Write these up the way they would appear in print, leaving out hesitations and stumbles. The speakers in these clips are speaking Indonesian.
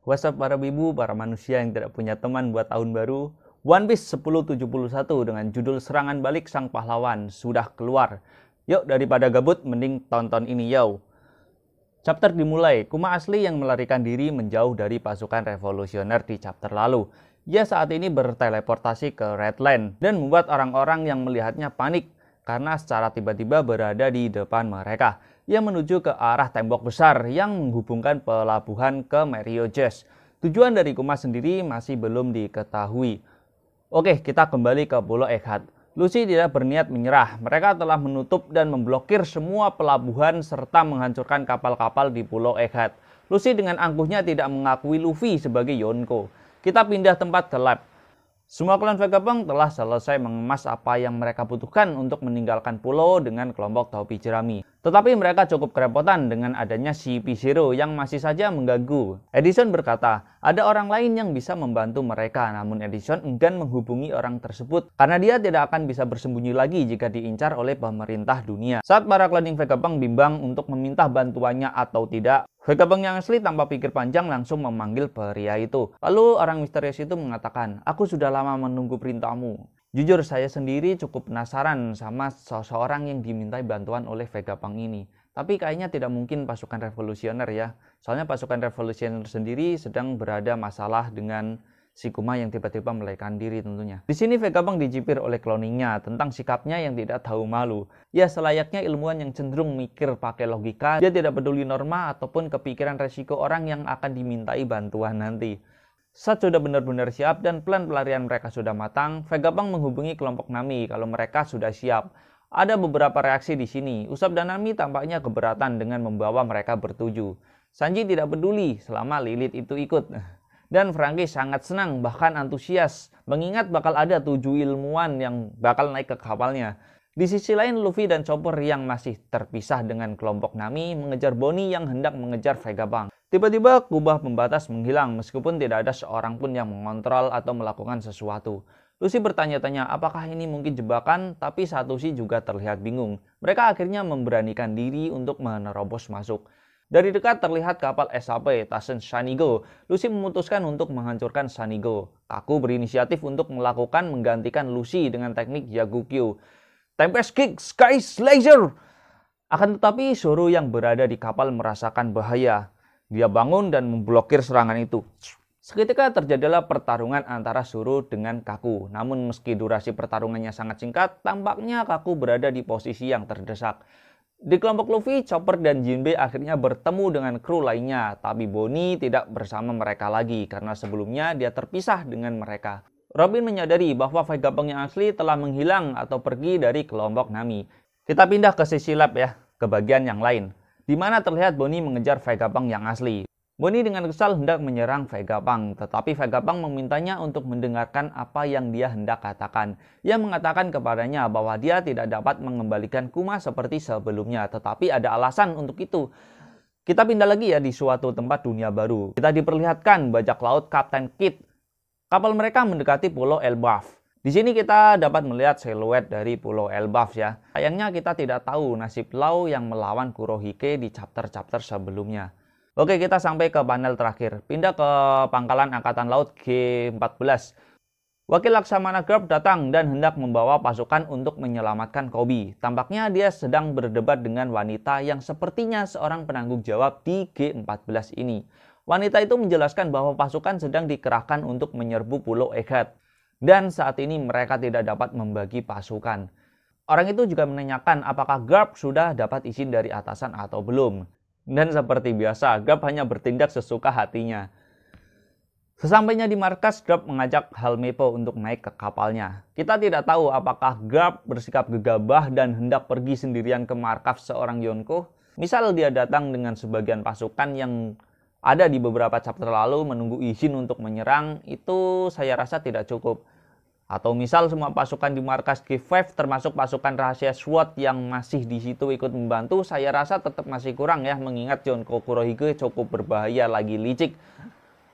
What's up para wibu, para manusia yang tidak punya teman buat tahun baru. One Piece 1071 dengan judul Serangan Balik Sang Pahlawan sudah keluar. Yuk, daripada gabut, mending tonton ini yo. Chapter dimulai, Kuma asli yang melarikan diri menjauh dari pasukan revolusioner di chapter lalu. Ia saat ini berteleportasi ke Redland dan membuat orang-orang yang melihatnya panik karena secara tiba-tiba berada di depan mereka. Ia menuju ke arah tembok besar yang menghubungkan pelabuhan ke Merryojazz. Tujuan dari Kuma sendiri masih belum diketahui. Oke, kita kembali ke Pulau Egghead. Luffy tidak berniat menyerah. Mereka telah menutup dan memblokir semua pelabuhan serta menghancurkan kapal-kapal di Pulau Egghead. Luffy dengan angkuhnya tidak mengakui Luffy sebagai Yonko. Kita pindah tempat ke lab. Semua klan Vegapunk telah selesai mengemas apa yang mereka butuhkan untuk meninggalkan pulau dengan kelompok topi jerami. Tetapi mereka cukup kerepotan dengan adanya CP0 yang masih saja mengganggu. Edison berkata, ada orang lain yang bisa membantu mereka, namun Edison enggan menghubungi orang tersebut karena dia tidak akan bisa bersembunyi lagi jika diincar oleh pemerintah dunia. Saat para klan Vegapunk bimbang untuk meminta bantuannya atau tidak, Vegapunk yang asli tanpa pikir panjang langsung memanggil pria itu. Lalu orang misterius itu mengatakan, aku sudah lama menunggu perintahmu. Jujur saya sendiri cukup penasaran sama seseorang yang dimintai bantuan oleh Vegapunk ini. Tapi kayaknya tidak mungkin pasukan revolusioner ya. Soalnya pasukan revolusioner sendiri sedang berada masalah dengan si Kuma yang tiba-tiba melarikan diri tentunya. Di sini Vegapunk dicipir oleh cloningnya tentang sikapnya yang tidak tahu malu. Ya selayaknya ilmuwan yang cenderung mikir pakai logika, dia tidak peduli norma ataupun kepikiran resiko orang yang akan dimintai bantuan nanti. Saat sudah benar-benar siap dan plan pelarian mereka sudah matang, Vegapunk menghubungi kelompok Nami kalau mereka sudah siap. Ada beberapa reaksi di sini. Usopp dan Nami tampaknya keberatan dengan membawa mereka bertuju. Sanji tidak peduli selama Lilith itu ikut. Dan Franky sangat senang, bahkan antusias, mengingat bakal ada 7 ilmuwan yang bakal naik ke kapalnya. Di sisi lain, Luffy dan Chopper yang masih terpisah dengan kelompok Nami mengejar Bonnie yang hendak mengejar Vegapunk. Tiba-tiba kubah pembatas menghilang meskipun tidak ada seorang pun yang mengontrol atau melakukan sesuatu. Luffy bertanya-tanya apakah ini mungkin jebakan, tapi Satoshi juga terlihat bingung. Mereka akhirnya memberanikan diri untuk menerobos masuk. Dari dekat terlihat kapal SAP Taisen Shanigo. Luffy memutuskan untuk menghancurkan Shanigo. Kaku berinisiatif untuk menggantikan Luffy dengan teknik Yagukyo. Tempest Kick Sky Slasher! Akan tetapi Zoro yang berada di kapal merasakan bahaya. Dia bangun dan memblokir serangan itu. Seketika terjadilah pertarungan antara Zoro dengan Kaku. Namun meski durasi pertarungannya sangat singkat, tampaknya Kaku berada di posisi yang terdesak. Di kelompok Luffy, Chopper dan Jinbe akhirnya bertemu dengan kru lainnya. Tapi Bonnie tidak bersama mereka lagi karena sebelumnya dia terpisah dengan mereka. Robin menyadari bahwa Vegapunk yang asli telah menghilang atau pergi dari kelompok Nami. Kita pindah ke sisi lab ya, ke bagian yang lain, di mana terlihat Bonnie mengejar Vegapunk yang asli. Bonnie dengan kesal hendak menyerang Vegapunk, tetapi Vegapunk memintanya untuk mendengarkan apa yang dia hendak katakan. Ia mengatakan kepadanya bahwa dia tidak dapat mengembalikan Kuma seperti sebelumnya, tetapi ada alasan untuk itu. Kita pindah lagi ya di suatu tempat dunia baru. Kita diperlihatkan bajak laut Kapten Kid. Kapal mereka mendekati Pulau Elbaf. Di sini kita dapat melihat siluet dari Pulau Elbaf ya. Sayangnya kita tidak tahu nasib Law yang melawan Kurohige di chapter-chapter sebelumnya. Oke, kita sampai ke panel terakhir. Pindah ke pangkalan Angkatan Laut G14. Wakil Laksamana Garp datang dan hendak membawa pasukan untuk menyelamatkan Koby. Tampaknya dia sedang berdebat dengan wanita yang sepertinya seorang penanggung jawab di G14 ini. Wanita itu menjelaskan bahwa pasukan sedang dikerahkan untuk menyerbu Pulau Egghead. Dan saat ini mereka tidak dapat membagi pasukan. Orang itu juga menanyakan apakah Garp sudah dapat izin dari atasan atau belum. Dan seperti biasa, Garp hanya bertindak sesuka hatinya. Sesampainya di markas, Garp mengajak Helmeppo untuk naik ke kapalnya. Kita tidak tahu apakah Garp bersikap gegabah dan hendak pergi sendirian ke markas seorang Yonko. Misal dia datang dengan sebagian pasukan yang ada di beberapa chapter lalu menunggu izin untuk menyerang, itu saya rasa tidak cukup. Atau misal semua pasukan di markas G5 termasuk pasukan rahasia SWOT yang masih di situ ikut membantu, saya rasa tetap masih kurang ya, mengingat Yonko Kurohige cukup berbahaya lagi licik.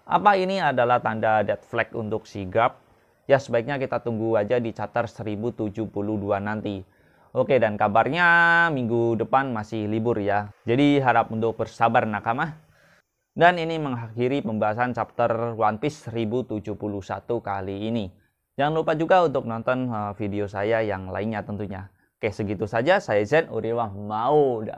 Apa ini adalah tanda dead flag untuk si Garp? Ya sebaiknya kita tunggu aja di chapter 1072 nanti. Oke, dan kabarnya minggu depan masih libur ya. Jadi harap untuk bersabar nakama. Dan ini mengakhiri pembahasan chapter One Piece 1071 kali ini. Jangan lupa juga untuk nonton video saya yang lainnya tentunya. Oke, segitu saja. Saya Zen, Uriwah mau dah.